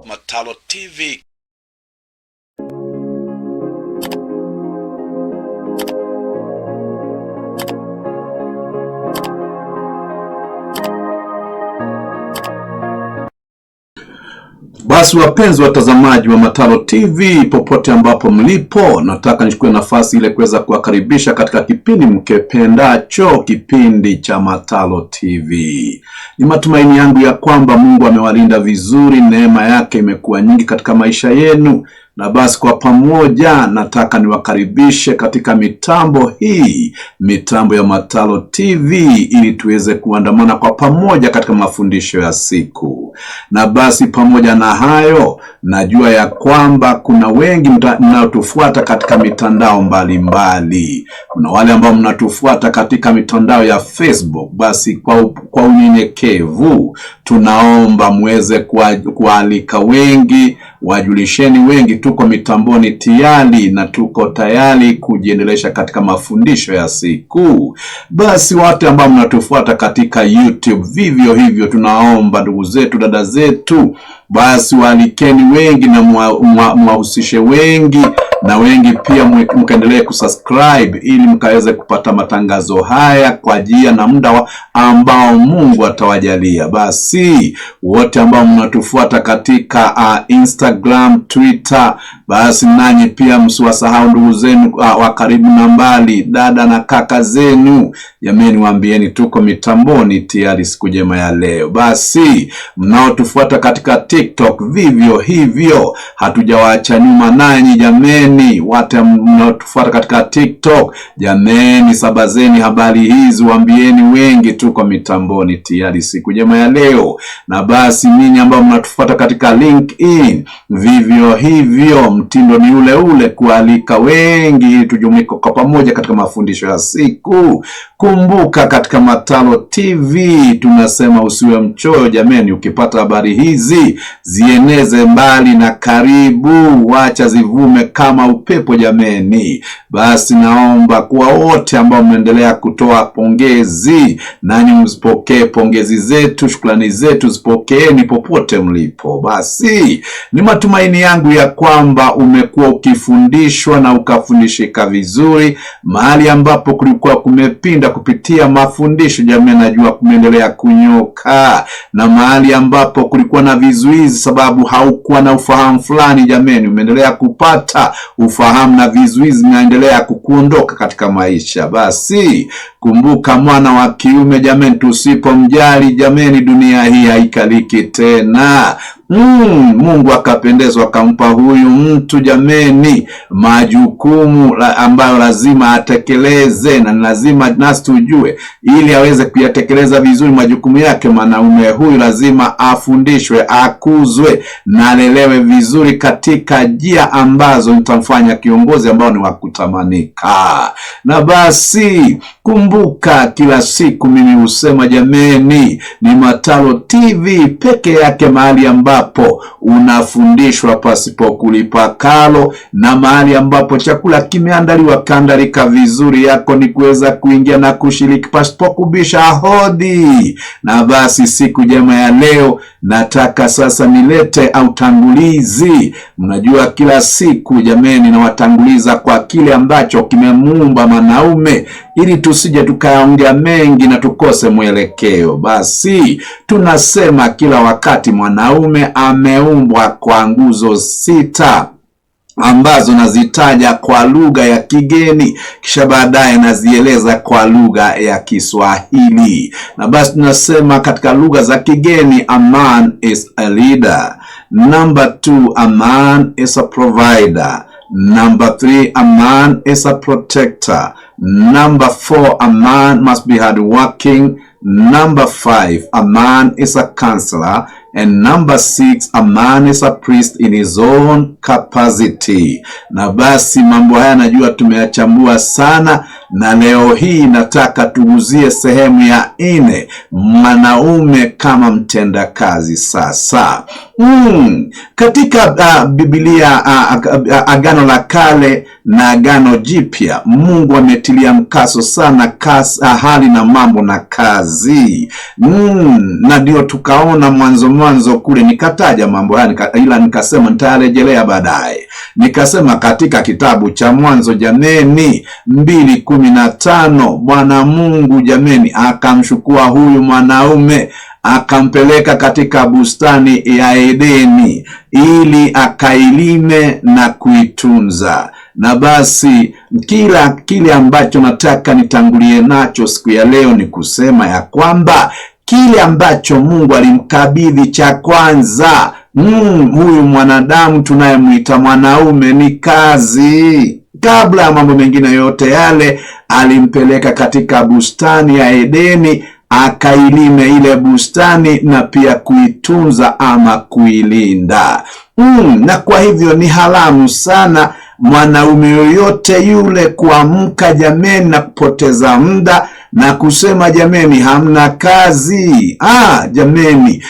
Matalo TV. Basi wapenzi watazamaji wa Matalo TV popote ambapo mlipo, nataka nichukue nafasi ile kuweza kuwakaribisha katika kipindi mkependacho, kipindi cha Matalo TV. Ni matumaini yangu ya kwamba Mungu amewalinda vizuri, neema yake imekuwa nyingi katika maisha yenu. Na basi kwa pamoja nataka niwakaribishe katika mitambo hii, mitambo ya Matalo TV, ili tuweze kuandamana kwa pamoja katika mafundisho ya siku. Na basi pamoja na hayo, najua ya kwamba kuna wengi mnaotufuata katika mitandao mbalimbali. Kuna wale ambao mnatufuata katika mitandao ya Facebook. Basi kwa unyenyekevu tunaomba muweze kualika wengi, wajulisheni wengi. Tuko mitamboni tayari na tuko tayari kujiendelesha katika mafundisho ya siku. Basi watu ambao mnatufuata katika YouTube, vivyo hivyo tunaomba ndugu zetu, dada zetu, basi waalikeni wengi na mwahusishe wengi, na wengi pia mkaendelee kusubscribe ili mkaweze kupata matangazo haya kwa njia na muda ambao Mungu atawajalia. Basi wote ambao mnatufuata katika Instagram, Twitter, basi nanyi pia msiwasahau ndugu zenu wa karibu na mbali, dada na kaka zenu. Jameni, waambieni tuko mitamboni tayari siku njema ya leo. Basi mnaotufuata katika TikTok, vivyo hivyo hatujawaacha nyuma nanyi jameni. Watu mnaotufuata katika TikTok, jameni, sabazeni habari hizi, waambieni wengi tuko mitamboni tayari siku njema ya leo. Na basi ninyi ambao mnatufuata katika LinkedIn, vivyo hivyo mtindo ni ule ule, kualika wengi ili tujumuike kwa pamoja katika mafundisho ya siku. Kumbuka katika Matalo TV tunasema usiwe mchoyo jameni. Ukipata habari hizi, zieneze mbali na karibu, wacha zivume kama upepo jameni. Basi naomba kwa wote ambao mnaendelea kutoa pongezi, nanyi mzipokee pongezi zetu, shukrani zetu zipokeeni popote mlipo. Basi ni matumaini yangu ya kwamba umekuwa ukifundishwa na ukafundishika vizuri. Mahali ambapo kulikuwa kumepinda kupitia mafundisho jamani, najua kumeendelea kunyoka, na mahali ambapo kulikuwa na vizuizi sababu haukuwa na ufahamu fulani jamani, umeendelea kupata ufahamu na vizuizi vinaendelea kukuondoka katika maisha. Basi kumbuka, mwana wa kiume jamani, tusipomjali jamani, dunia hii haikaliki tena. Mungu akapendezwa akampa huyu mtu jameni majukumu ambayo lazima atekeleze, na lazima nasi tujue ili aweze kuyatekeleza vizuri majukumu yake. Mwanaume huyu lazima afundishwe, akuzwe na alelewe vizuri katika njia ambazo nitamfanya kiongozi ambao ni wa kutamanika. Na basi kumbuka, kila siku mimi husema jameni, ni Matalo TV peke yake mahali ambapo unafundishwa pasipo kulipa karo, na mahali ambapo chakula kimeandaliwa kandalika vizuri, yako ni kuweza kuingia na kushiriki pasipo kubisha hodi. Na basi siku njema ya leo nataka sasa nilete utangulizi. Mnajua kila siku jameni na watanguliza kwa kile ambacho kimemuumba mwanaume, ili tusije tukaongea mengi na tukose mwelekeo. Basi tunasema kila wakati mwanaume ameumbwa kwa nguzo 6 ambazo nazitaja kwa lugha ya kigeni, kisha baadaye nazieleza kwa lugha ya Kiswahili. Na basi tunasema katika lugha za kigeni, a man is a leader. Number 2, a man is a provider. Number 3, a man is a protector. Number 4, a man must be hardworking. Number 5, a man is a counselor. And number 6, a man is a priest in his own capacity. Na basi mambo haya najua tumeyachambua sana, na leo hii nataka tuguzie sehemu ya 4, mwanaume kama mtenda kazi. Sasa Katika Biblia, Agano la Kale na Agano Jipya, Mungu ametilia mkaso sana hali na mambo na kazi. Na ndio tukaona mwanzo kule nikataja mambo haya, ila nikasema nitarejelea baadaye. Nikasema katika kitabu cha Mwanzo jameni 2:15, Bwana Mungu jameni akamchukua huyu mwanaume akampeleka katika bustani ya Edeni ili akailime na kuitunza. Na basi kile ambacho nataka nitangulie nacho siku ya leo ni kusema ya kwamba kile ambacho Mungu alimkabidhi cha kwanza huyu mwanadamu tunayemuita mwanaume ni kazi. Kabla ya mambo mengine yote yale, alimpeleka katika bustani ya Edeni akailime ile bustani na pia kuitunza ama kuilinda. Na kwa hivyo ni haramu sana mwanaume yoyote yule kuamka jameni na kupoteza muda na kusema jameni hamna kazi. Jameni,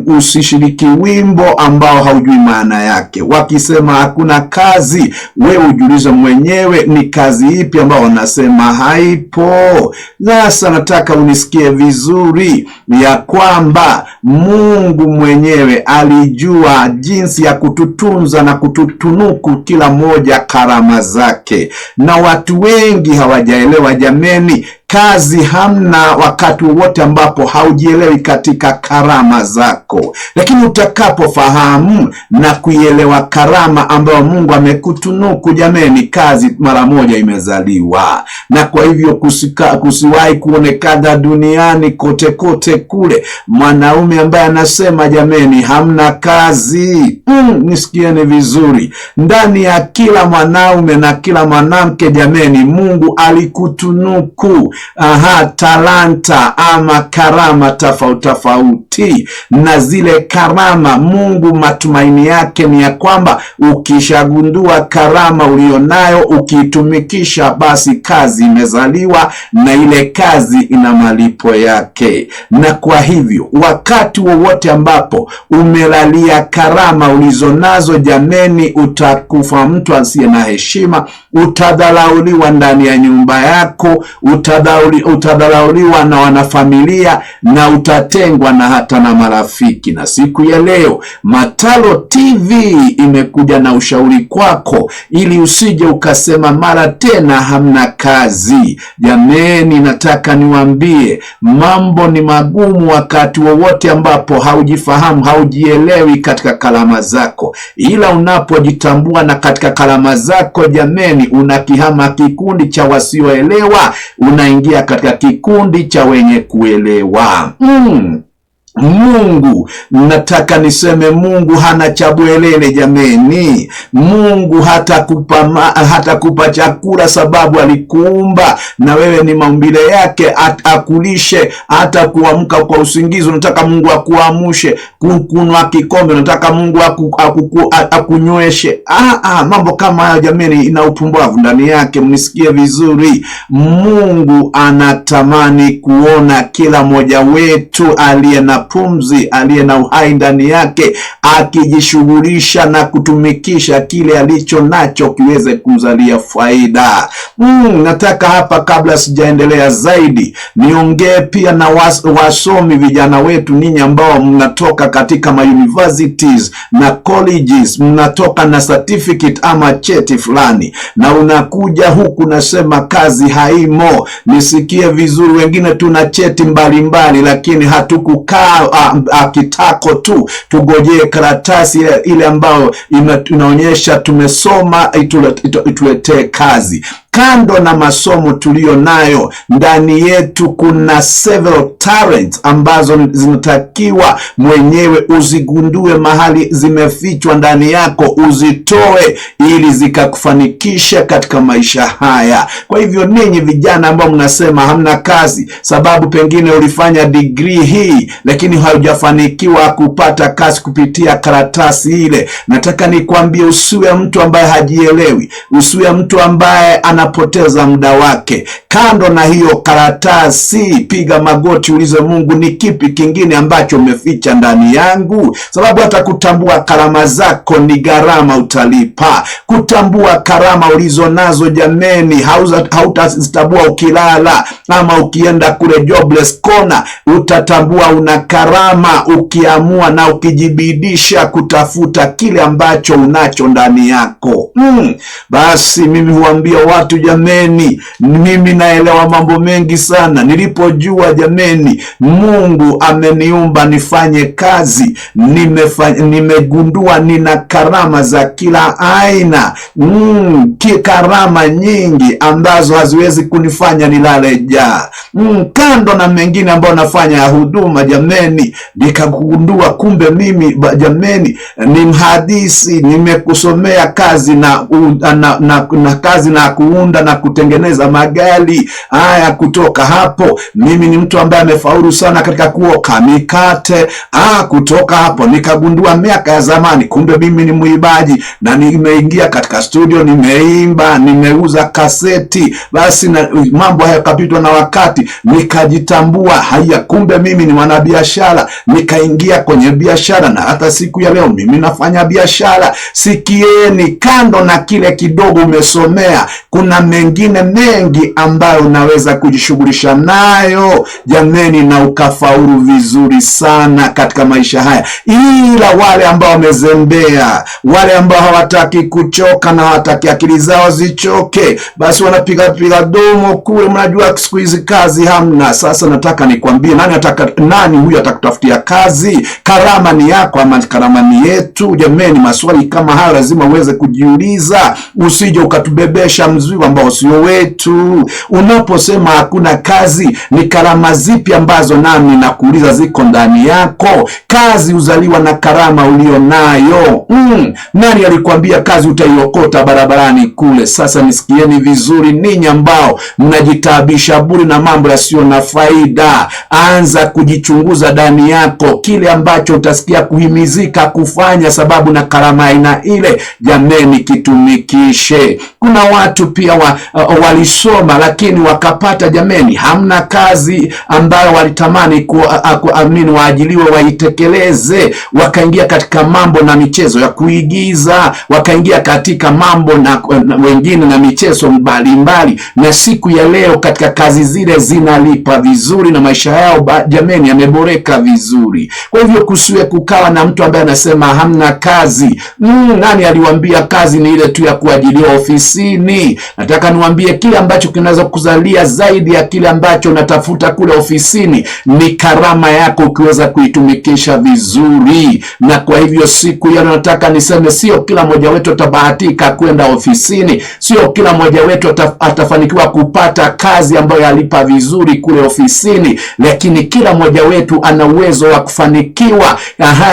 usishiriki wimbo ambao haujui maana yake. Wakisema hakuna kazi, wewe ujiulize mwenyewe ni kazi ipi ambao wanasema haipo. Sasa nataka unisikie vizuri ya kwamba Mungu mwenyewe alijua jinsi ya kututunza na kututunuku kila moja karama zake, na watu wengi hawajaelewa jameni. Kazi hamna wakati wowote ambapo haujielewi katika karama zako, lakini utakapofahamu na kuielewa karama ambayo Mungu amekutunuku jameni, kazi mara moja imezaliwa. Na kwa hivyo kusiwahi kuonekana duniani kote kule mwanaume ambaye anasema jameni hamna kazi. Nisikieni vizuri, ndani ya kila mwanaume na kila mwanamke jameni, Mungu alikutunuku talanta ama karama tofauti, na zile karama Mungu matumaini yake ni ya kwamba ukishagundua karama ulionayo, ukiitumikisha, basi kazi imezaliwa na ile kazi ina malipo yake. Na kwa hivyo wakati wowote ambapo umelalia karama ulizonazo jameni, utakufa mtu asiye na heshima, utadharauliwa ndani ya nyumba yako, utadharauliwa na wanafamilia, na utatengwa na hata na marafiki. Na siku ya leo Matalo TV imekuja na ushauri kwako ili usije ukasema mara tena hamna kazi. Jameni, nataka niwaambie mambo ni magumu wakati wowote ambapo haujifahamu, haujielewi katika karama zako, ila unapojitambua na katika karama zako jameni, unakihama kikundi cha wasioelewa, unaingia katika kikundi cha wenye kuelewa. Mungu, nataka niseme Mungu hana chabwelele jameni. Mungu hatakupa chakula sababu alikuumba na wewe ni maumbile yake, akulishe. Hata kuamka kwa usingizi unataka Mungu akuamshe, kunywa kikombe unataka Mungu akunyweshe. Mambo kama hayo jameni ina upumbavu ndani yake. Mnisikie vizuri, Mungu anatamani kuona kila mmoja wetu aliye na pumzi, aliye na uhai ndani yake, akijishughulisha na kutumikisha kile alicho nacho kiweze kuzalia faida. Nataka hapa, kabla sijaendelea zaidi, niongee pia na wasomi vijana wetu, ninyi ambao mnatoka katika universities na colleges, mnatoka na certificate ama cheti fulani, na unakuja huku nasema kazi haimo. Nisikie vizuri, wengine tuna cheti mbalimbali, lakini hatukukaa kitako tu tugojee karatasi ile ambayo inaonyesha tumesoma ituletee kazi. Kando na masomo tulio nayo, ndani yetu kuna several talents ambazo zinatakiwa mwenyewe uzigundue mahali zimefichwa ndani yako, uzitoe ili zikakufanikisha katika maisha haya. Kwa hivyo ninyi vijana ambao mnasema hamna kazi sababu pengine ulifanya degree hii lakini haujafanikiwa kupata kazi kupitia karatasi ile, nataka nikwambie usiwe mtu ambaye hajielewi, usiwe mtu ambaye ana anapoteza muda wake. Kando na hiyo karatasi, piga magoti, ulize Mungu, ni kipi kingine ambacho umeficha ndani yangu? Sababu hata kutambua karama zako ni gharama utalipa. Kutambua karama ulizo nazo, jameni, hautazitambua ukilala ama ukienda kule jobless corner. Utatambua una karama ukiamua na ukijibidisha kutafuta kile ambacho unacho ndani yako. Basi mimi huambia watu, jameni, mimi naelewa mambo mengi sana. Nilipojua, jameni, Mungu ameniumba nifanye kazi, nimegundua nina karama za kila aina. Karama nyingi ambazo haziwezi kunifanya nilale njaa. Kando na mengine ambayo nafanya ya huduma, jameni, nikagundua kumbe mimi, jameni, ni mhadisi. Nimekusomea kazi na kazi na kuunda na kutengeneza magari haya. Kutoka hapo mimi ni mtu ambaye amefaulu sana katika kuoka mikate. Kutoka hapo nikagundua miaka ya zamani kumbe mimi ni muibaji, na nimeingia katika studio, nimeimba, nimeuza kaseti. Basi na mambo haya kapitwa na wakati, nikajitambua, haya kumbe mimi ni mwanabiashara. Nikaingia kwenye biashara, na hata siku ya leo mimi nafanya biashara. Sikieni, kando na kile kidogo umesomea, kuna mengine mengi ambayo unaweza kujishughulisha nayo, jameni, na ukafaulu vizuri sana katika maisha haya. Ila wale ambao wamezembea, wale ambao hawataki kuchoka na hawataki akili zao zichoke, basi wanapiga domo kule. Mnajua siku hizi kazi hamna. Sasa nataka nikwambie, nani huyu atakutafutia kazi? Karama ni yako ama karama ni yetu? Jameni, maswali kama haya lazima uweze kujiuliza, usije ukatubebesha mzigo ambao sio wetu. Unaposema hakuna kazi, ni karama zipi ambazo nami nakuuliza ziko ndani yako? Kazi uzaliwa na karama ulionayo. Nani alikwambia kazi utaiokota barabarani kule? Sasa nisikieni vizuri, ninyi ambao mnajitaabisha bure na mambo yasiyo na faida, anza kujichunguza ndani yako, kile ambacho utasikia kuhimizika kufanya sababu na karama aina ile, jameni, kitumikishe. Kuna watu pia walisoma lakini wakapata, jameni, hamna kazi ambayo walitamani waajiliwe waitekeleze. Wakaingia katika mambo na michezo ya kuigiza, wakaingia katika mambo na wengine na michezo mbalimbali, na siku ya leo katika kazi zile zinalipa vizuri na maisha yao, jameni, yameboreka vizuri. Kwa hivyo kusiwe kukawa na mtu ambaye anasema hamna kazi. Nani aliwaambia kazi ni ile tu ya kuajiliwa ofisini? Nataka niwaambie kile ambacho kinaweza kuzalia zaidi ya kile ambacho unatafuta kule ofisini ni karama yako, ukiweza kuitumikisha vizuri. Na kwa hivyo siku ya nataka niseme, sio kila mmoja wetu atabahatika kwenda ofisini, sio kila mmoja wetu atafanikiwa kupata kazi ambayo yalipa vizuri kule ofisini, lakini kila mmoja wetu ana uwezo wa kufanikiwa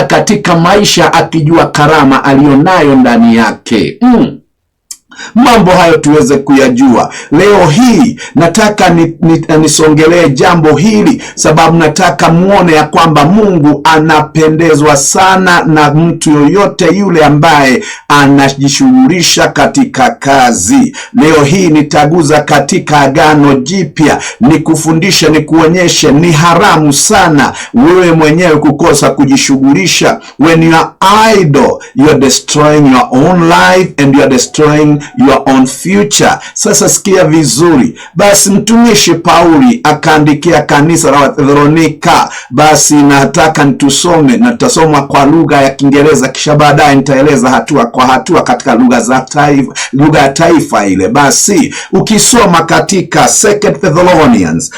katika maisha akijua karama alionayo ndani yake. Mambo hayo tuweze kuyajua. Leo hii nataka nisongelee jambo hili, sababu nataka muone ya kwamba Mungu anapendezwa sana na mtu yoyote yule ambaye anajishughulisha katika kazi. Leo hii nitaguza katika Agano Jipya, nikufundishe, nikuonyeshe ni haramu sana wewe mwenyewe kukosa kujishughulisha. When you are idle, you are destroying your own life and you are destroying your own future. Sasa sikia vizuri. Basi mtumishi Pauli akaandikia kanisa la Thessalonika. Basi nataka nitusome, na tutasoma kwa lugha ya Kiingereza, kisha baadaye nitaeleza hatua kwa hatua katika lugha ya taifa ile. Basi ukisoma katika 2 Thessalonians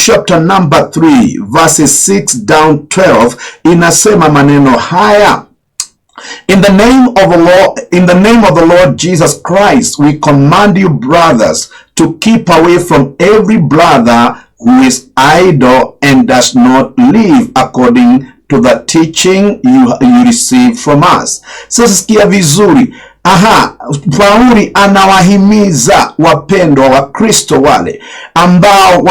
chapter number 3 verses 6 down 12, inasema maneno haya: In the name of the Lord Jesus Christ, we command you, brothers, to keep away from every brother who is idle and does not live according to the teaching you receive from us. Sasa sikia vizuri. Paulo anawahimiza wapendwa wa Kristo wale ambao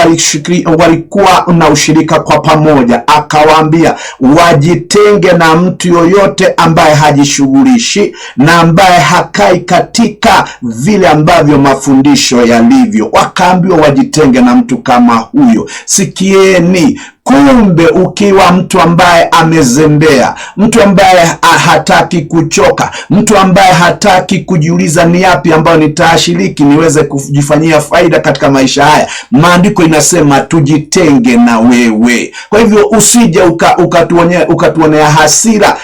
walikuwa na ushirika kwa pamoja, akawaambia wajitenge na mtu yoyote ambaye hajishughulishi na ambaye hakai katika vile ambavyo mafundisho yalivyo. Wakaambiwa wajitenge na mtu kama huyo. Sikieni, kumbe ukiwa mtu ambaye amezembea, mtu ambaye hataki kuchoka, mtu ambaye hataki kujiuliza ni yapi ambayo nitashiriki niweze kujifanyia faida katika maisha haya, maandiko inasema tujitenge na wewe. Kwa hivyo usije ukatuonea hasira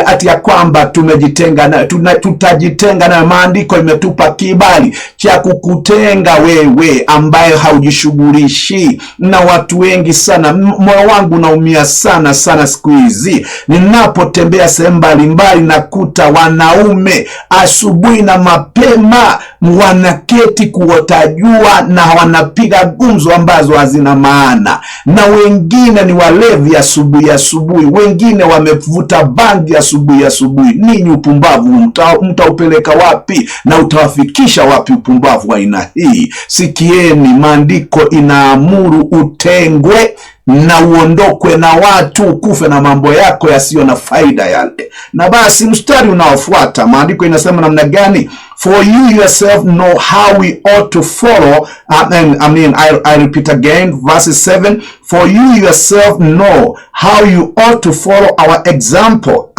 ati ya kwamba tumejitenga na tutajitenga na. Maandiko imetupa kibali cha kukutenga wewe ambaye haujishughulishi na watu wengi sana. Moyo wangu unaumia sana siku hizi ninapotembea sehemu mbalimbali, nakuta wanaume asubuhi na mapema wanaketi kuota jua na wanapiga gumzo ambazo hazina maana, na wengine ni walevi asubuhi, wengine wamevuta bangi asubuhi. Ninyi upumbavu mtaupeleka wapi na utawafikisha wapi upumbavu wa aina hii? Sikieni, maandiko inaamuru utengwe na uondokwe na watu, kufe na mambo yako yasiyo na faida yale. Na basi mstari unaofuata maandiko inasema namna gani? For you yourself know how we ought to follow. I repeat again, verse 7. For you yourself know how you ought to follow our example.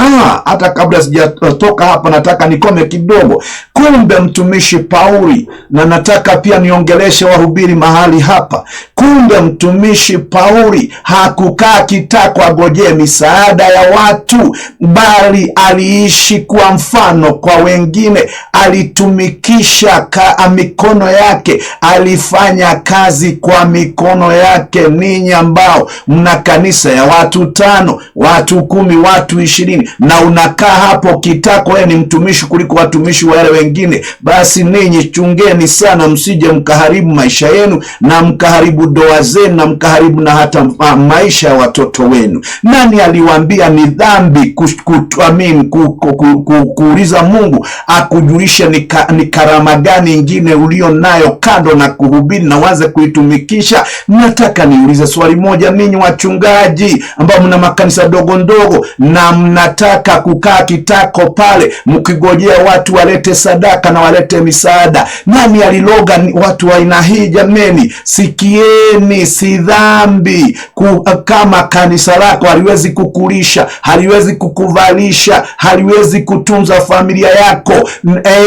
Hata kabla sijatoka hapa nataka nikome kidogo. Kumbe mtumishi Pauli, na nataka pia niongeleshe wahubiri mahali hapa. Kumbe mtumishi Pauli hakukaa kitako agojee misaada ya watu, bali aliishi kwa mfano kwa wengine. Alitumikisha mikono yake, alifanya kazi kwa mikono yake. Ninyi ambao mna kanisa ya watu 5, watu 10, watu 20, na unakaa hapo kitako wewe ni mtumishi kuliko watumishi wale wengine, basi ninyi chungeni sana msije mkaharibu maisha yenu na mkaharibu doa zenu na mkaharibu na hata maisha ya watoto wenu. Nani aliwaambia ni dhambi kuuliza Mungu akujulishe ni karama gani ingine ulio nayo kando na kuhubiri na waze kuitumikisha? Nataka niulize swali moja, ninyi wachungaji ambao mna makanisa dogo ndogo na mnataka kukaa kitako pale mkigojea watu walete sadaka na walete misaada, nani aliloga watu wa aina hii? Jameni, sikieni, si dhambi kama kanisa lako haliwezi kukulisha, haliwezi kukuvalisha, haliwezi kutunza familia yako.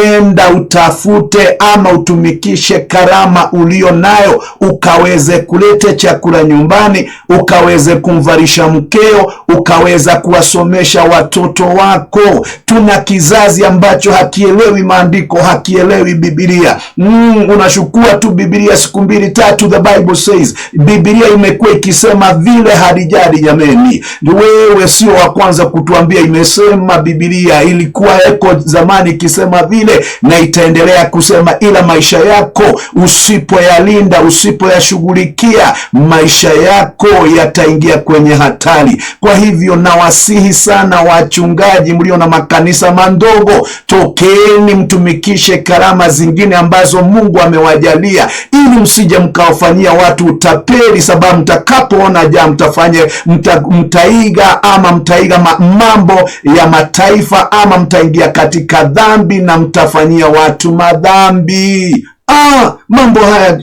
Enda utafute ama utumikishe karama ulio nayo, ukaweze kulete chakula nyumbani, ukaweze kumvalisha mkeo, ukaweza kuwasomesha watoto wako. Tuna kizazi ambacho hakielewi maandiko, hakielewi Biblia. Unashukua tu Biblia siku 2 3, the Bible says. Biblia imekuwa ikisema vile halijadi. Jameni, wewe sio wa kwanza kutuambia imesema. Biblia ilikuwa eko zamani ikisema vile na itaendelea kusema, ila maisha yako usipoyalinda, usipoyashughulikia, maisha yako yataingia kwenye hatari. Kwa hivyo nawasihi sana wachungaji mlio na makanisa mandogo, tokeni mtumikishe karama zingine ambazo Mungu amewajalia, ili msije mkawafanyia watu utapeli, sababu mtakapoona mtaiga mambo ya mataifa, ama mtaingia katika dhambi na mtafanyia watu madhambi. Mambo haya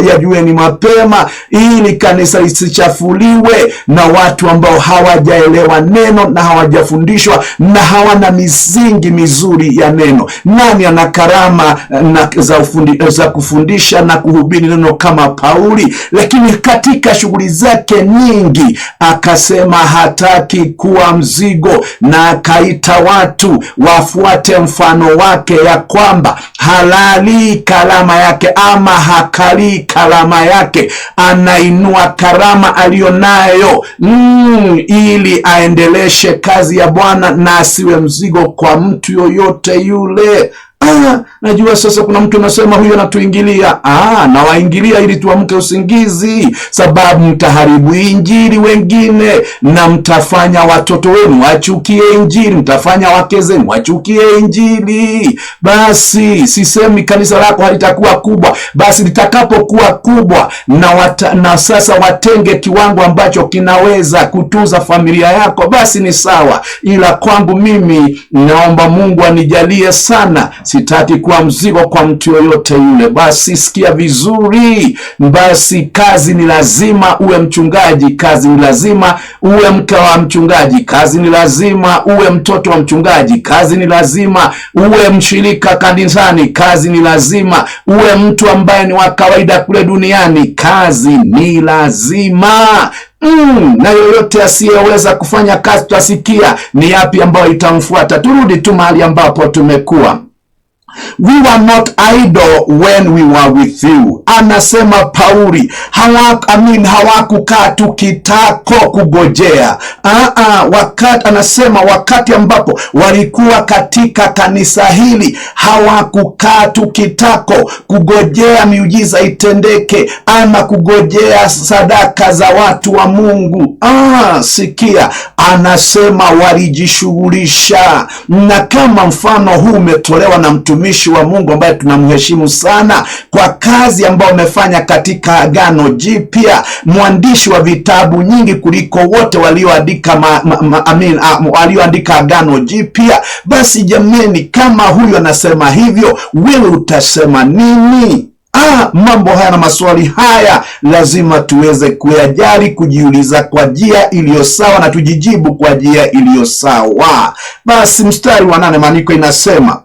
yajueni mapema, ili kanisa lisichafuliwe na watu ambao hawajaelewa neno na hawajafundishwa na hawana misingi mizuri ya neno. Nani ana karama za kufundisha na kuhubiri neno kama Pauli? Lakini katika shughuli zake nyingi akasema hataki kuwa mzigo, na akaita watu wafuate mfano wake, ya kwamba halali karama yake ama hakali karama yake, anainua karama alionayo ili aendeleshe kazi ya Bwana na asiwe mzigo kwa mtu yoyote yule. Najua sasa kuna mtu anasema huyu anatuingilia. Na waingilia ili tuamke usingizi, sababu mtaharibu injili wengine, na mtafanya watoto wenu wachukie injili, mtafanya wake zenu wachukie injili. Basi sisemi kanisa lako halitakuwa kubwa, basi litakapokuwa kubwa na sasa watenge kiwango ambacho kinaweza kutunza familia yako, basi ni sawa. Ila kwangu mimi, naomba Mungu anijalie sana, sitaki kuwa mzigo kwa mtu yoyote yule. Basi sikia vizuri, basi kazi ni lazima uwe mchungaji, kazi ni lazima uwe mke wa mchungaji, kazi ni lazima uwe mtoto wa mchungaji, kazi ni lazima uwe mshirika kanisani, kazi ni lazima uwe mtu ambaye ni wa kawaida kule duniani, kazi ni lazima. Na yoyote asiyeweza kufanya kazi, tutasikia ni yapi ambayo itamfuata. Turudi tu mahali ambapo tumekuwa. We were not idle when we were with you. Anasema Pauli, hawakukaa tu kitako kugojea. Wakati ambapo walikuwa katika kanisa hili, hawakukaa tu kitako kugojea miujiza itendeke ama kugojea sadaka za watu wa Mungu. Sikia, anasema walijishughulisha. Na kama mfano huu umetolewa na mtumishi wa Mungu ambaye tunamheshimu sana kwa kazi ambayo amefanya katika Agano Jipya, mwandishi wa vitabu nyingi kuliko wote walioandika walioandika Agano Jipya. Basi jameni, kama huyu anasema hivyo, wewe utasema nini? Mambo haya na maswali haya lazima tuweze kuyajali, kujiuliza kwa njia iliyo sawa na tujijibu kwa njia iliyo sawa. Basi mstari wa 8 maandiko inasema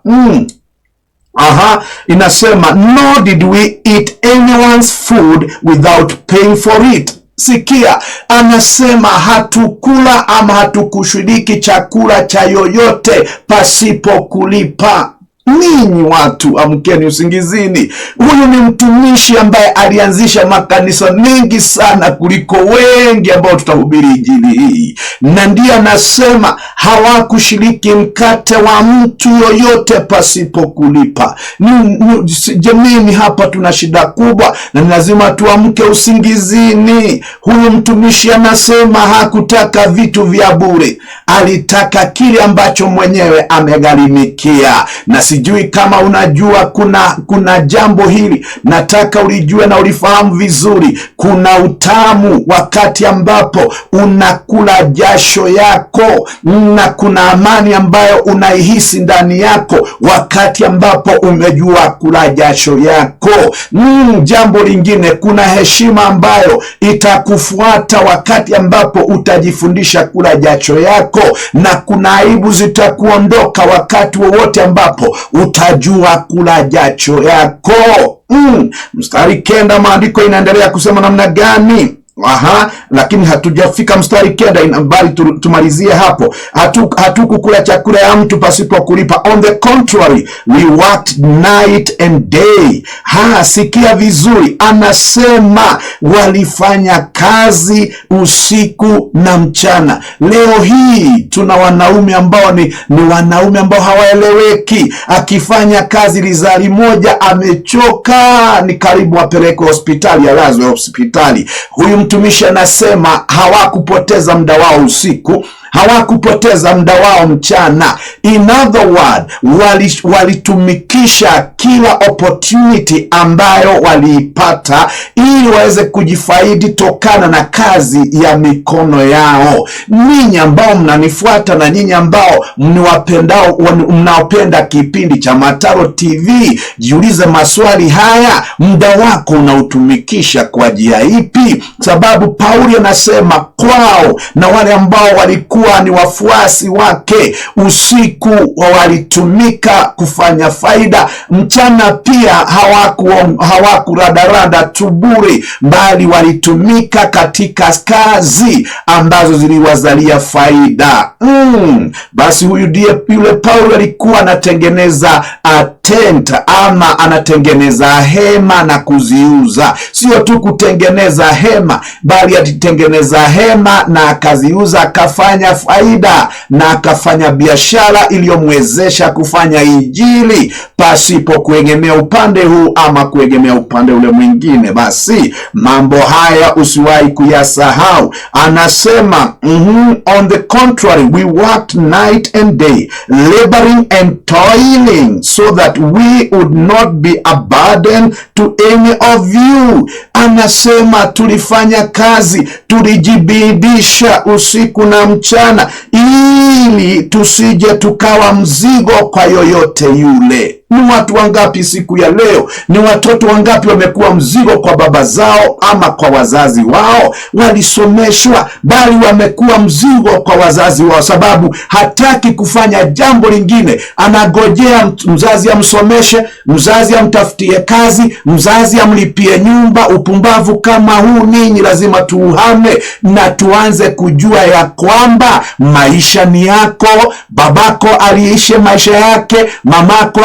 inasema, nor did we eat anyone's food without paying for it. Sikia, anasema hatukula ama hatukushiriki chakula cha yoyote pasipo kulipa. Ninyi watu, amkeni usingizini. Huyu ni mtumishi ambaye alianzisha makanisa mengi sana kuliko wengi ambao tutahubiri injili hii, na ndiye anasema hawakushiriki mkate wa mtu yoyote pasipo kulipa. Jamani, hapa tuna shida kubwa na lazima tuamke usingizini. Huyu mtumishi anasema hakutaka vitu vya bure, alitaka kile ambacho mwenyewe amegharimikia. Na sijui kama unajua, kuna jambo hili nataka ulijue na ulifahamu vizuri. Kuna utamu wakati ambapo unakula jasho yako, na kuna amani ambayo unaihisi ndani yako wakati ambapo umejua kula jasho yako. Jambo lingine, kuna heshima ambayo itakufuata wakati ambapo utajifundisha kula jasho yako, na kuna aibu zitakuondoka wakati wowote ambapo utajua kula jasho yako. Mstari 9 maandiko inaendelea kusema namna gani? Lakini hatujafika mstari 9, bali tumalizie hapo. Hatukukula chakula ya mtu pasipo kulipa. On the contrary, we worked night and day. Sikia vizuri, anasema walifanya kazi usiku na mchana. Leo hii tuna wanaume ambao ni wanaume ambao hawaeleweki. Akifanya kazi lizali moja amechoka, ni karibu apelekwe hospitali, alazwe hospitali. Huyu mtumishi anasema hawakupoteza muda wao usiku, hawakupoteza muda wao mchana. In other word, walitumikisha kila opportunity ambayo waliipata ili waweze kujifaidi tokana na kazi ya mikono yao. Ninyi ambao mnanifuata na ninyi ambao mnaopenda kipindi cha Mataro TV, jiulize maswali haya. Muda wako unautumikisha kwa njia ipi? Sababu Pauli anasema kwao na wale ambao walikuwa ni wafuasi wake, usiku walitumika kufanya faida, mchana pia hawakuradarada tuburi, bali walitumika katika kazi ambazo ziliwazalia faida. Basi huyu ndiye yule Paulo alikuwa anatengeneza tent, ama anatengeneza hema na kuziuza. Sio tu kutengeneza hema, bali alitengeneza hema na akaziuza, akafanya faida na akafanya biashara iliyomwezesha kufanya injili pasipo kuegemea upande huu ama kuegemea upande ule mwingine. Basi mambo haya usiwahi kuyasahau. Anasema on the contrary, we worked night and day, laboring and toiling, so that we would not be a burden to any of you. Anasema tulifanya kazi, tulijibidisha usiku na mchana, ili tusije tukawa mzigo kwa yoyote yule. Ni watu wangapi siku ya leo, ni watoto wangapi wamekuwa mzigo kwa baba zao ama kwa wazazi wao? Walisomeshwa, bali wamekuwa mzigo kwa wazazi wao, sababu hataki kufanya jambo lingine. Anagojea mzazi amsomeshe, mzazi amtafutie kazi, mzazi amlipie nyumba. Upumbavu kama huu ninyi lazima tuuhame na tuanze kujua ya kwamba maisha ni yako. Babako aliishi maisha yake, mamako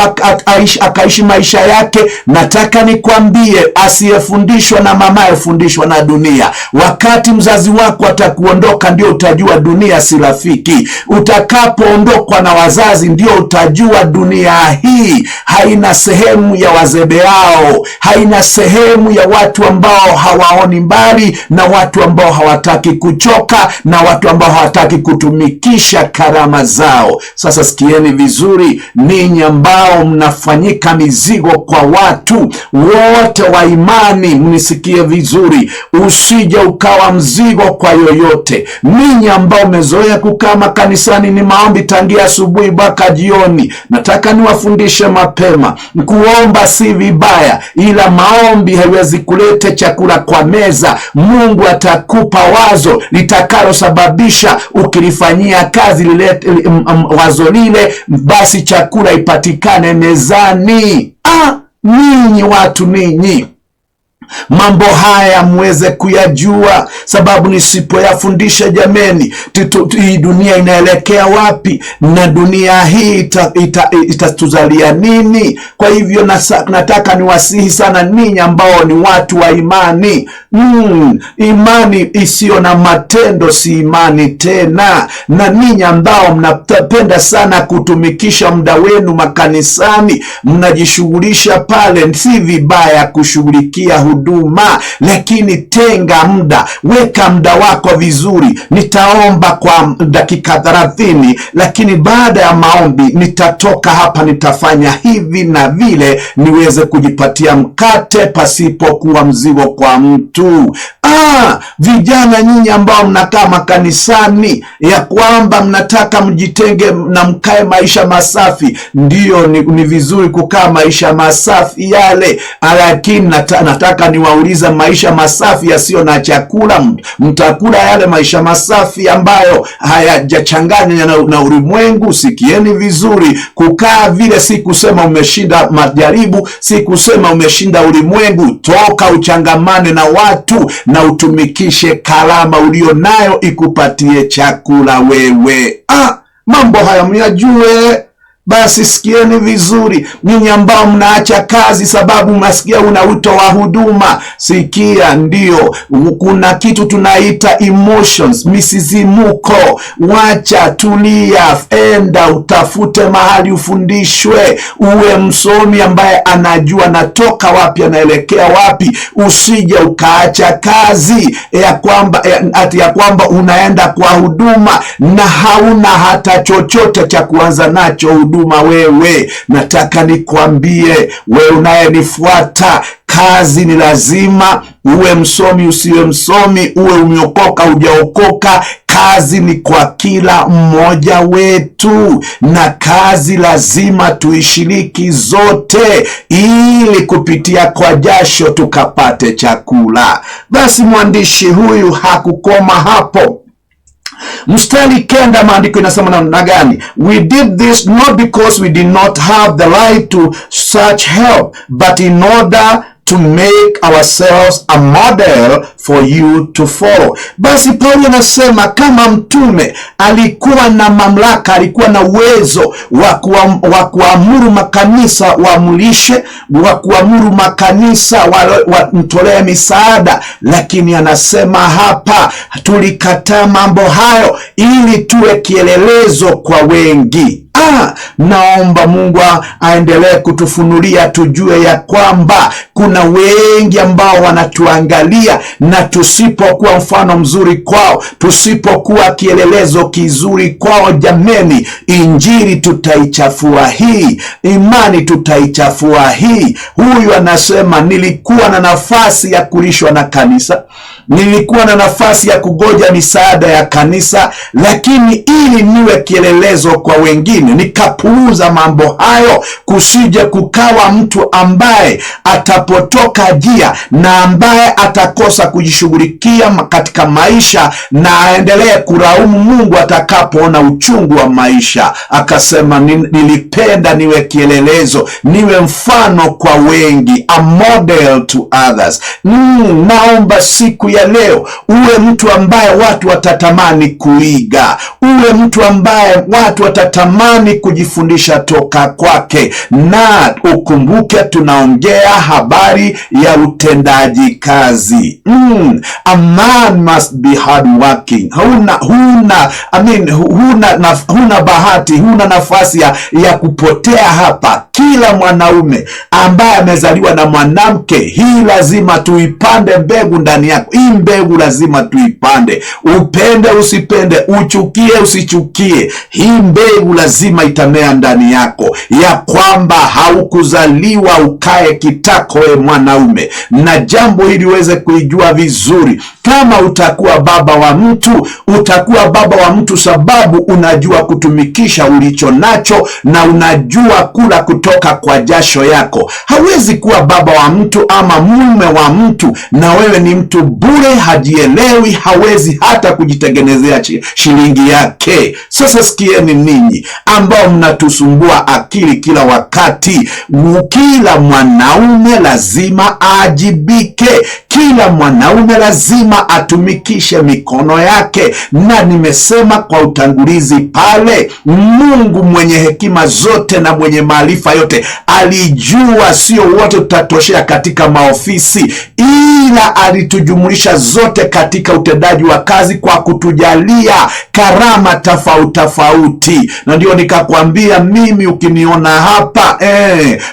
akaishi maisha yake. Nataka nikwambie, asiyefundishwa na mamaye fundishwa na dunia. Wakati mzazi wako atakuondoka, ndio utajua dunia si rafiki. Utakapoondokwa na wazazi, ndio utajua dunia hii haina sehemu ya wazebeao, haina sehemu ya watu ambao hawaoni mbali, na watu ambao hawataki kuchoka, na watu ambao hawataki kutumikisha karama zao. Sasa sikieni vizuri, ninyi ambao mnafanyika mizigo kwa watu wote wa imani, mnisikie vizuri, usije ukawa mzigo kwa yoyote. Ninyi ambao mmezoea kukaa makanisani, ni maombi tangia asubuhi mpaka jioni, nataka niwafundishe mapema, kuomba si vibaya, ila maombi haiwezi kuleta chakula kwa meza. Mungu atakupa wazo litakalosababisha ukilifanyia kazi wazo lile, basi chakula ipatikane mezani. Ninyi watu, ninyi mambo haya muweze kuyajua, sababu nisipoyafundisha, jameni, hii dunia inaelekea wapi? Na dunia hii itatuzalia nini? Kwa hivyo nataka niwasihi sana ninyi ambao ni watu wa imani. Imani isiyo na matendo si imani tena. Na ninyi ambao mnapenda sana kutumikisha muda wenu makanisani, mnajishughulisha pale, si vibaya kushughulikia huduma, lakini tenga muda, weka muda wako vizuri. Nitaomba kwa dakika 30, lakini baada ya maombi nitatoka hapa, nitafanya hivi na vile, niweze kujipatia mkate pasipo kuwa mzigo kwa mtu. Vijana nyinyi ambao mnakaa makanisani, ya kwamba mnataka mjitenge na mkae maisha masafi, ndiyo, ni vizuri kukaa maisha masafi yale, lakini nataka niwauliza, maisha masafi yasiyo na chakula, mtakula yale maisha masafi ambayo hayajachanganya na ulimwengu? Sikieni vizuri, kukaa vile si kusema umeshinda majaribu, si kusema umeshinda ulimwengu. Toka uchangamane na watu na utumikishe karama ulionayo ikupatie chakula wewe. Mambo haya mnajue. Basi sikieni vizuri, ninyi ambao mnaacha kazi sababu mnasikia una wito wa huduma. Sikia, ndio, kuna kitu tunaita emotions, misizimuko. Wacha, tulia, enda utafute mahali ufundishwe, uwe msomi ambaye anajua natoka wapi anaelekea wapi. Usije ukaacha kazi ya kwamba unaenda kwa huduma na hauna hata chochote cha kuanza nacho huduma. Wewe, nataka nikwambie, wewe unayenifuata, kazi ni lazima. Uwe msomi usiwe msomi, uwe umeokoka hujaokoka, kazi ni kwa kila mmoja wetu, na kazi lazima tuishiriki zote, ili kupitia kwa jasho tukapate chakula. Basi mwandishi huyu hakukoma hapo. Mstari 9, maandiko inasema namna gani? We did this not because we did not have the right to such help, but in order to make ourselves a model for you to follow. Basi Paulo anasema kama mtume alikuwa na mamlaka, alikuwa na uwezo wa kuamuru makanisa waamrishe, wa kuamuru makanisa wamtolee misaada, lakini anasema hapa tulikataa mambo hayo ili tuwe kielelezo kwa wengi. Naomba Mungu aendelee kutufunulia tujue ya kwamba kuna wengi ambao wanatuangalia, na tusipokuwa mfano mzuri kwao, tusipokuwa kielelezo kizuri kwao, jameni, injili tutaichafua hii, imani tutaichafua hii. Huyu anasema nilikuwa na nafasi ya kulishwa na kanisa, nilikuwa na nafasi ya kugoja misaada ya kanisa, lakini ili niwe kielelezo kwa wengine nikapuuza mambo hayo, kusije kukawa mtu ambaye atapotoka njia na ambaye atakosa kujishughulikia katika maisha na aendelee kulaumu Mungu atakapoona uchungu wa maisha. Akasema nilipenda niwe kielelezo, niwe mfano kwa wengi, a model to others. Naomba siku ya leo uwe mtu ambaye watu watatamani kuiga, uwe mtu ambaye watu watatamani kujifundisha toka kwake, na ukumbuke tunaongea habari ya utendaji kazi. A man must be hard working. Huna bahati, huna nafasi ya kupotea hapa. Kila mwanaume ambaye amezaliwa na mwanamke, hii lazima tuipande mbegu ndani yako. Hii mbegu lazima tuipande, upende usipende, uchukie usichukie, hii mbegu lazima itamea ndani yako, ya kwamba haukuzaliwa ukae kitako we mwanaume. Na jambo hili uweze kuijua vizuri, kama utakuwa baba wa mtu, utakuwa baba wa mtu sababu unajua kutumikisha ulicho nacho na unajua kula kutoka kwa jasho yako. Hawezi kuwa baba wa mtu ama mume wa mtu na wewe ni mtu bure, hajielewi, hawezi hata kujitengenezea shilingi yake. Sasa sikieni ninyi ambao mnatusumbua akili kila wakati, kila mwanaume lazima ajibike, kila mwanaume lazima atumikishe mikono yake. Na nimesema kwa utangulizi pale, Mungu mwenye hekima zote na mwenye maarifa yote alijua sio wote tutatoshea katika maofisi, ila alitujumulisha zote katika utendaji wa kazi kwa kutujalia karama tofauti. Na ndio nikakwambia mimi ukiniona hapa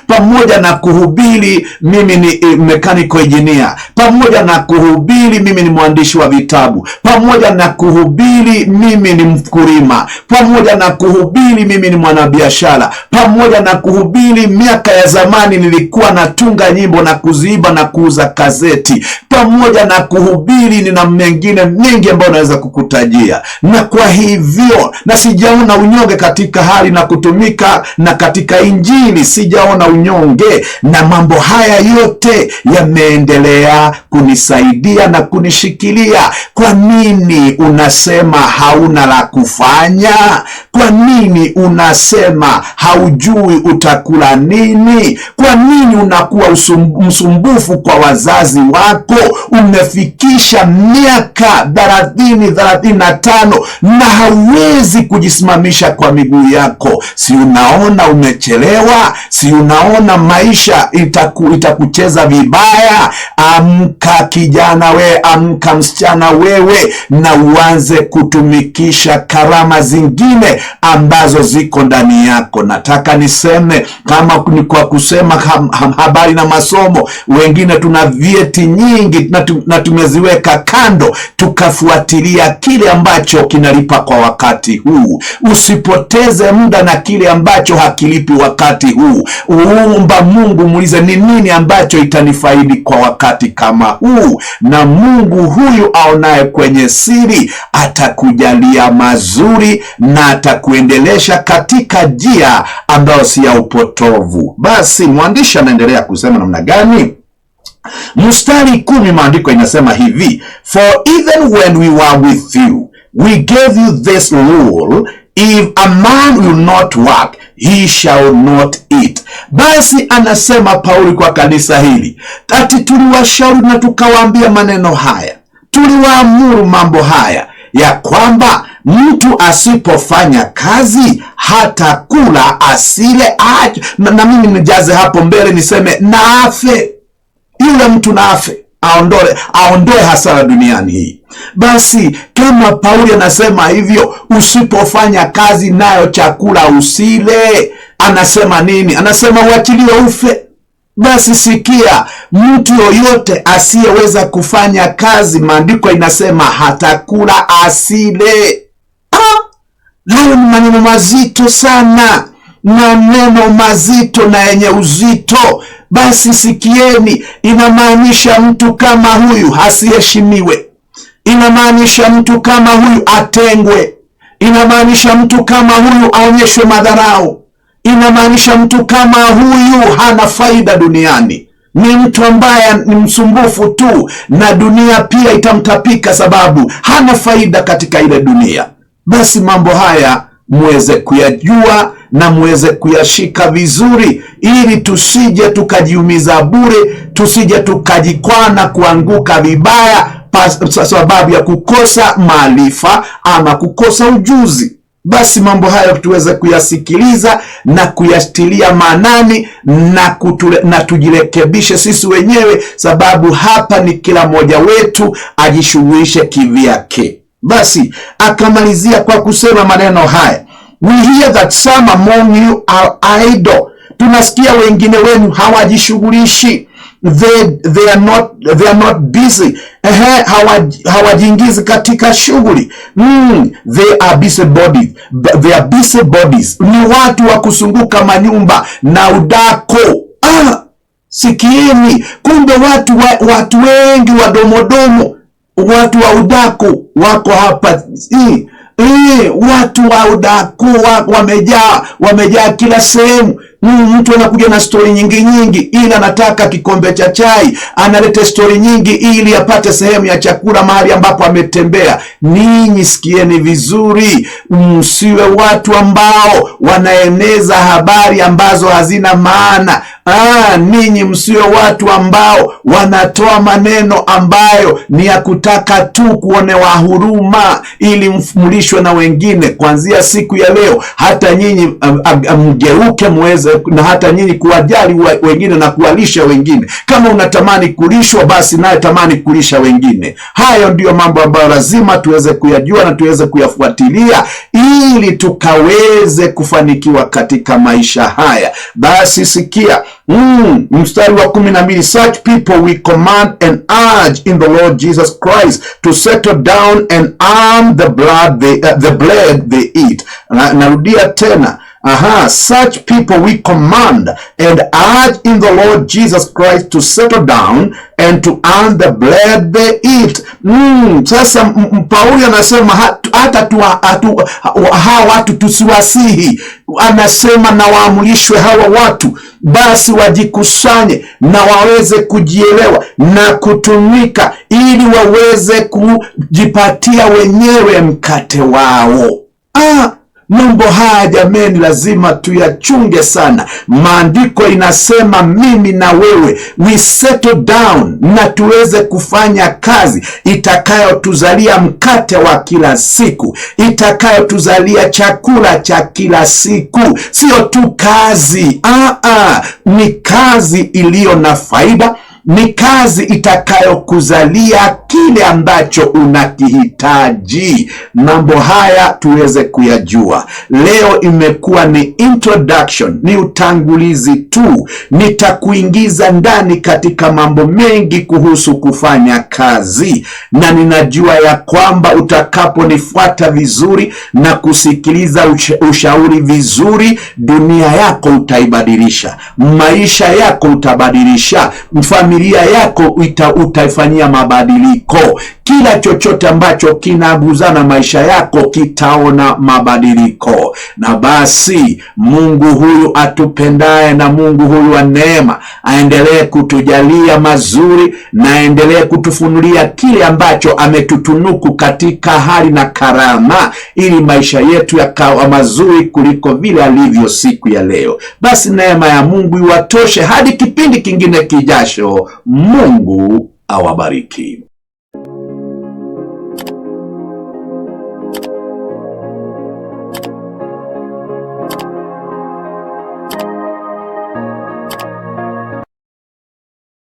pamoja na kuhubiri mimi ni mechanical engineer, pamoja na kuhubiri mimi ni mwandishi wa vitabu, pamoja na kuhubiri mimi ni mkulima, pamoja na kuhubiri mimi ni mwanabiashara, pamoja na kuhubiri miaka ya zamani nilikuwa natunga nyimbo na kuziiba na kuuza gazeti, pamoja na kuhubiri nina mengine mengi ambayo naweza kukutajia. Na kwa hivyo, na sijaona unyonge katika hali na kutumika na katika injili, sijaona unyonge, na mambo haya yote yameendelea kunisaidia na kunishikilia. Kwa nini unasema hauna la kufanya? Kwa nini unasema haujui utakula nini? Kwa nini unakuwa msumbufu kwa wazazi wako? Umefikisha miaka 35 na hauwezi kujisimamisha kwa miguu yako. Si unaona umechelewa? Si unaona maisha itakucheza vibaya? Amka kijana we, amka msichana wewe, na uanze kutumikisha karama zingine ambazo ziko ndani yako. Nataka niseme, kama ni kwa kusema habari na masomo, wengine tuna vyeti nyingi na tumeziweka kando tukafuatilia kile ambacho kinalipa kwa wakati huu. Usipoteze muda na kile ambacho hakilipi wakati huu. Uomba Mungu, muulize ni nini ambacho itanifaidi kwa wakati kama huu, na Mungu huyu aonaye kwenye siri atakujalia mazuri na atakuendelesha katika njia ambayo si ya upotovu. Basi mwandishi anaendelea kusema namna gani? Mstari 10 maandiko inasema hivi: For even when we were with you, we gave you this rule, If a man will not work, he shall not eat. Basi anasema Paulo kwa kanisa hili, ati tuliwashauri na tukawaambia maneno haya, tuliwaamuru mambo haya, ya kwamba mtu asipofanya kazi hata kula asile aje. Na mimi nijaze hapo mbele niseme na afe. Yule mtu na afe, aondoe hasara duniani hii. Basi kama Paulo anasema hivyo, usipofanya kazi nayo chakula usile, anasema nini? Anasema uachilie ufe. Basi sikia, mtu yoyote asiyeweza kufanya kazi, maandiko inasema hatakula asile. Hayo ni maneno mazito sana, maneno mazito na yenye uzito. Basi sikieni, inamaanisha mtu kama huyu asiheshimiwe, inamaanisha mtu kama huyu atengwe, inamaanisha mtu kama huyu aonyeshwe madharau, inamaanisha mtu kama huyu hana faida duniani, ni mtu ambaye ni msumbufu tu, na dunia pia itamtapika sababu hana faida katika ile dunia. Basi mambo haya muweze kuyajua na muweze kuyashika vizuri, ili tusije tukajiumiza bure, tusije tukajikwana kuanguka vibaya sababu ya kukosa maarifa ama kukosa ujuzi. Basi mambo hayo tuweze kuyasikiliza na kuyatilia maanani na tujirekebishe sisi wenyewe, sababu hapa ni kila mmoja wetu ajishughulishe kivyake. Basi akamalizia kwa kusema maneno haya, we hear that some among you are idle. Tunasikia wengine wenu hawajishughulishi, they are not busy. Hawajiingizi katika shughuli. They are busybodies. Ni watu wa kusunguka manyumba na udako. Sikieni, kumbe watu wengi wadomodomo, watu wa udaku wako hapa. Watu wa udaku wamejaa kila sehemu. Mtu anakuja na story nyingi ili anataka kikombe cha chai, analeta story nyingi ili apate sehemu ya chakula mahali ambapo ametembea. Ninyi sikieni vizuri, msiwe watu ambao wanaeneza habari ambazo hazina maana. Ninyi msiwe watu ambao wanatoa maneno ambayo ni ya kutaka tu kuonewa huruma ili mfumulishwe na wengine. Kuanzia siku ya leo, hata nyinyi mgeuke muweze na hata nyinyi kuwajali wengine na kuwalisha wengine. Kama unatamani kulishwa, basi naye tamani kulisha wengine. Hayo ndiyo mambo ambayo lazima tuweze kuyajua na tuweze kuyafuatilia ili tukaweze kufanikiwa katika maisha haya. Basi sikia, mstari wa 12, such people we command and urge in the Lord Jesus Christ to settle down and earn the bread they eat. Narudia tena. Such people we command and urge in the Lord Jesus Christ to settle down and to earn the bread they eat. Sasa Paulo anasema hata hawa watu tusiwasihi. Anasema na waamrishwe hawa watu basi wajikusanye na waweze kujielewa na kutumika ili waweze kujipatia wenyewe mkate wao. Mambo haya jameni, lazima tuyachunge sana. Maandiko inasema mimi na wewe we settle down na tuweze kufanya kazi itakayotuzalia mkate wa kila siku, itakayotuzalia chakula cha kila siku. Sio tu kazi, ni kazi iliyo na faida, ni kazi itakayokuzalia kile ambacho unakihitaji. Mambo haya tuweze kuyajua. Leo imekuwa ni introduction, ni utangulizi tu. Nitakuingiza ndani katika mambo mengi kuhusu kufanya kazi, na ninajua ya kwamba utakaponifuata vizuri na kusikiliza ushauri vizuri, dunia yako utaibadilisha, maisha yako utabadilisha, familia yako utaifanyia mabadiliko. kila chochote ambacho kinaguzana maisha yako kitaona mabadiliko. Na basi Mungu huyu atupendaye na Mungu huyu wa neema aendelee kutujalia mazuri na aendelee kutufunulia kile ambacho ametutunuku katika hali na karama, ili maisha yetu yakawa mazuri kuliko vile alivyo siku ya leo. Basi neema ya Mungu iwatoshe hadi kipindi kingine kijacho. Mungu awabariki.